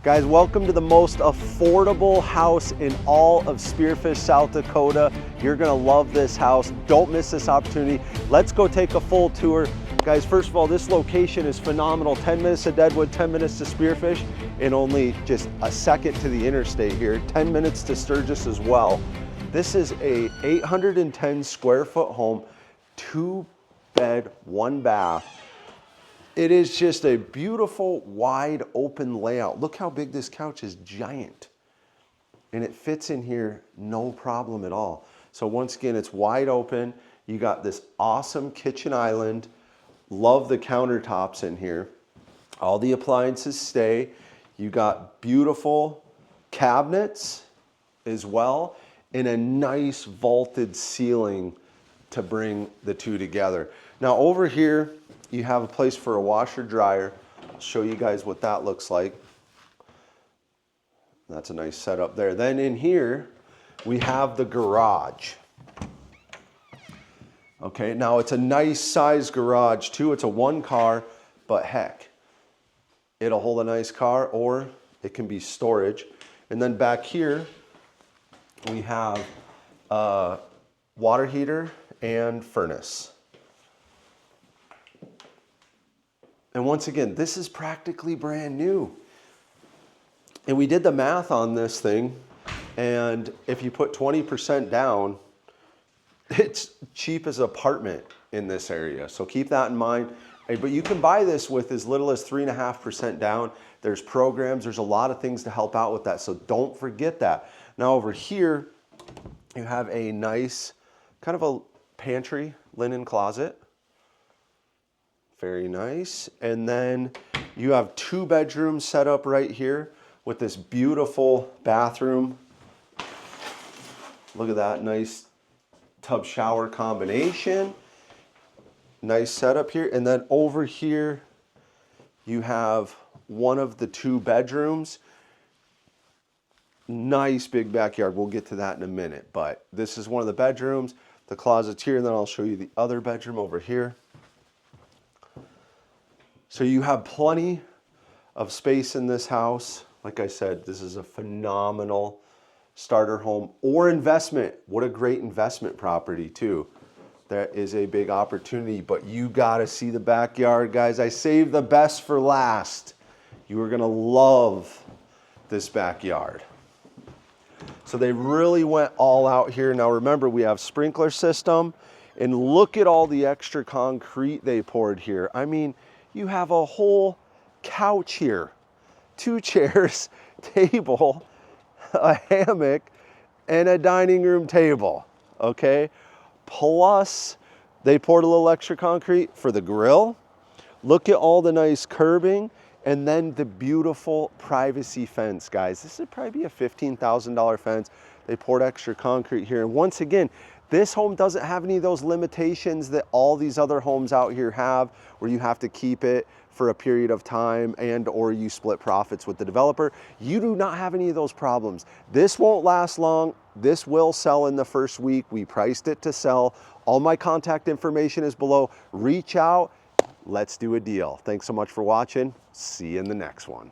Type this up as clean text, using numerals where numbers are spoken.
Guys, welcome to the most affordable house in all of Spearfish, South Dakota. You're gonna love this house. Don't miss this opportunity. Let's go take a full tour. Guys, first of all, this location is phenomenal. 10 minutes to Deadwood, 10 minutes to Spearfish, and only just a second to the interstate here. 10 minutes to Sturgis as well. This is a 810 square foot home, 2 bed, 1 bath. It is just a beautiful, wide open layout. Look how big this couch is, giant. And it fits in here, no problem at all. So once again, it's wide open. You got this awesome kitchen island. Love the countertops in here. All the appliances stay. You got beautiful cabinets as well, and a nice vaulted ceiling to bring the two together. Now over here, you have a place for a washer dryer. I'll show you guys what that looks like. That's a nice setup there. Then in here, we have the garage. Okay, now it's a nice size garage too. It's a 1 car, but heck, it'll hold a nice car or it can be storage. And then back here, we have a water heater and furnace. And once again, this is practically brand new. And we did the math on this thing, and if you put 20% down, it's cheap as an apartment in this area. So keep that in mind. But you can buy this with as little as 3.5% down. There's programs, there's a lot of things to help out with that. So don't forget that. Now over here, you have a nice kind of a pantry linen closet. Very nice. And then you have 2 bedrooms set up right here with this beautiful bathroom. Look at that nice tub shower combination. Nice setup here. And then over here, you have one of the 2 bedrooms. Nice big backyard. We'll get to that in a minute, but this is one of the bedrooms. The closet's here, and then I'll show you the other bedroom over here. So you have plenty of space in this house. Like I said, this is a phenomenal starter home or investment. What a great investment property too. That is a big opportunity, but you gotta see the backyard, guys. I saved the best for last. You are gonna love this backyard. So they really went all out here. Now remember, we have sprinkler system, and look at all the extra concrete they poured here. I mean, you have a whole couch here, 2 chairs, table, a hammock, and a dining room table, okay? Plus, they poured a little extra concrete for the grill. Look at all the nice curbing, and then the beautiful privacy fence, guys. This would probably be a $15,000 fence. They poured extra concrete here. And once again, this home doesn't have any of those limitations that all these other homes out here have, where you have to keep it for a period of time and or you split profits with the developer. You do not have any of those problems. This won't last long. This will sell in the first week. We priced it to sell. All my contact information is below. Reach out. Let's do a deal. Thanks so much for watching. See you in the next one.